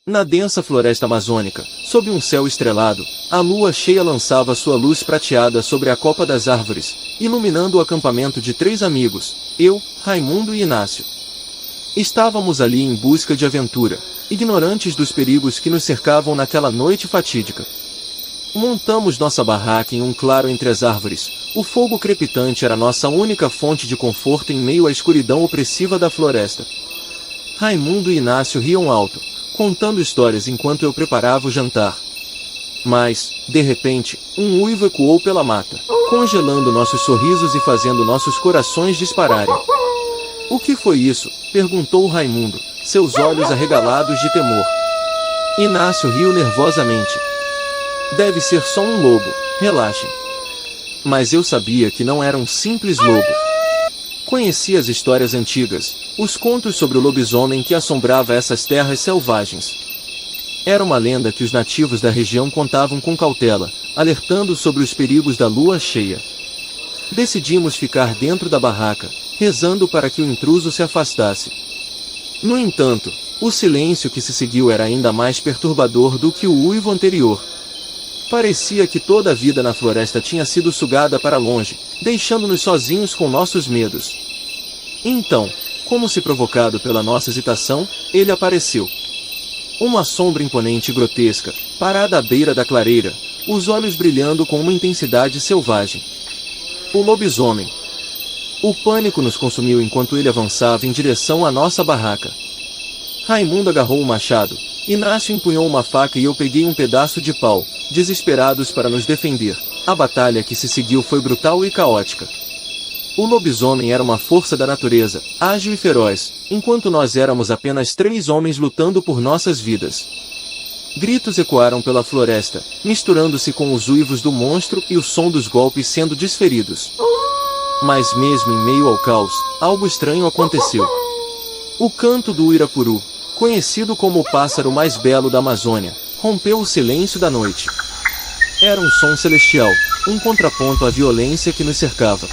Na densa floresta amazônica, sob um céu estrelado, a lua cheia lançava sua luz prateada sobre a copa das árvores, iluminando o acampamento de 3 amigos, eu, Raimundo e Inácio. Estávamos ali em busca de aventura, ignorantes dos perigos que nos cercavam naquela noite fatídica. Montamos nossa barraca em um claro entre as árvores. O fogo crepitante era nossa única fonte de conforto em meio à escuridão opressiva da floresta. Raimundo e Inácio riam alto, contando histórias enquanto eu preparava o jantar. Mas, de repente, um uivo ecoou pela mata, congelando nossos sorrisos e fazendo nossos corações dispararem. "O que foi isso?" perguntou Raimundo, seus olhos arregalados de temor. Inácio riu nervosamente. "Deve ser só um lobo, relaxem." Mas eu sabia que não era um simples lobo. Conhecia as histórias antigas, os contos sobre o lobisomem que assombrava essas terras selvagens. Era uma lenda que os nativos da região contavam com cautela, alertando sobre os perigos da lua cheia. Decidimos ficar dentro da barraca, rezando para que o intruso se afastasse. No entanto, o silêncio que se seguiu era ainda mais perturbador do que o uivo anterior. Parecia que toda a vida na floresta tinha sido sugada para longe, deixando-nos sozinhos com nossos medos. Então, como se provocado pela nossa hesitação, ele apareceu. Uma sombra imponente e grotesca, parada à beira da clareira, os olhos brilhando com uma intensidade selvagem. O lobisomem. O pânico nos consumiu enquanto ele avançava em direção à nossa barraca. Raimundo agarrou um machado, Inácio empunhou uma faca e eu peguei um pedaço de pau, desesperados para nos defender. A batalha que se seguiu foi brutal e caótica. O lobisomem era uma força da natureza, ágil e feroz, enquanto nós éramos apenas 3 homens lutando por nossas vidas. Gritos ecoaram pela floresta, misturando-se com os uivos do monstro e o som dos golpes sendo desferidos. Mas mesmo em meio ao caos, algo estranho aconteceu. O canto do uirapuru, conhecido como o pássaro mais belo da Amazônia, rompeu o silêncio da noite. Era um som celestial, um contraponto à violência que nos cercava.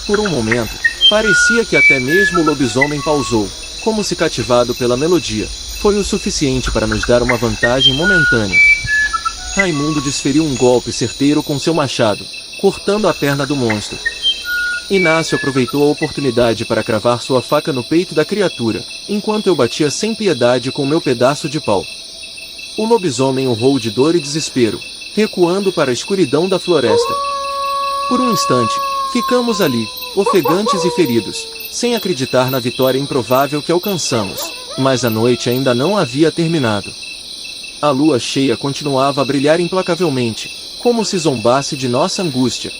Por um momento, parecia que até mesmo o lobisomem pausou, como se cativado pela melodia. Foi o suficiente para nos dar uma vantagem momentânea. Raimundo desferiu um golpe certeiro com seu machado, cortando a perna do monstro. Inácio aproveitou a oportunidade para cravar sua faca no peito da criatura, enquanto eu batia sem piedade com meu pedaço de pau. O lobisomem urrou de dor e desespero, recuando para a escuridão da floresta. Por um instante, ficamos ali, ofegantes e feridos, sem acreditar na vitória improvável que alcançamos, mas a noite ainda não havia terminado. A lua cheia continuava a brilhar implacavelmente, como se zombasse de nossa angústia.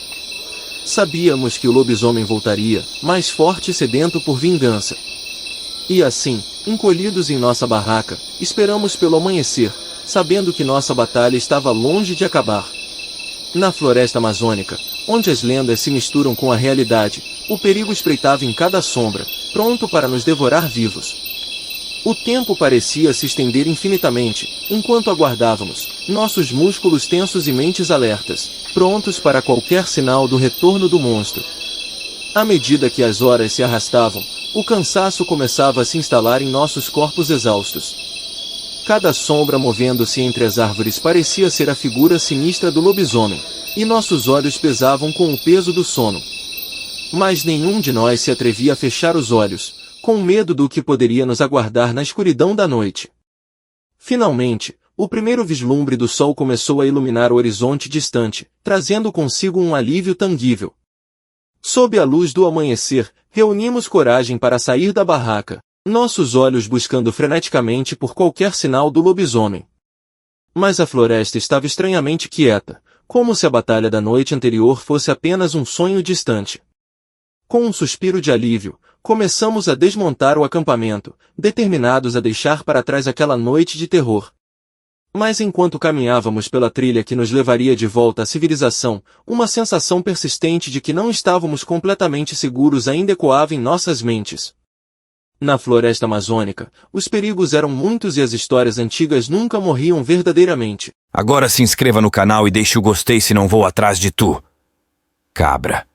Sabíamos que o lobisomem voltaria, mais forte e sedento por vingança. E assim, encolhidos em nossa barraca, esperamos pelo amanhecer, sabendo que nossa batalha estava longe de acabar. Na floresta amazônica, onde as lendas se misturam com a realidade, o perigo espreitava em cada sombra, pronto para nos devorar vivos. O tempo parecia se estender infinitamente, enquanto aguardávamos, nossos músculos tensos e mentes alertas, prontos para qualquer sinal do retorno do monstro. À medida que as horas se arrastavam, o cansaço começava a se instalar em nossos corpos exaustos. Cada sombra movendo-se entre as árvores parecia ser a figura sinistra do lobisomem, e nossos olhos pesavam com o peso do sono. Mas nenhum de nós se atrevia a fechar os olhos, com medo do que poderia nos aguardar na escuridão da noite. Finalmente, o primeiro vislumbre do sol começou a iluminar o horizonte distante, trazendo consigo um alívio tangível. Sob a luz do amanhecer, reunimos coragem para sair da barraca, nossos olhos buscando freneticamente por qualquer sinal do lobisomem. Mas a floresta estava estranhamente quieta, como se a batalha da noite anterior fosse apenas um sonho distante. Com um suspiro de alívio, começamos a desmontar o acampamento, determinados a deixar para trás aquela noite de terror. Mas enquanto caminhávamos pela trilha que nos levaria de volta à civilização, uma sensação persistente de que não estávamos completamente seguros ainda ecoava em nossas mentes. Na floresta amazônica, os perigos eram muitos e as histórias antigas nunca morriam verdadeiramente. Agora se inscreva no canal e deixe o gostei se não vou atrás de tu, cabra.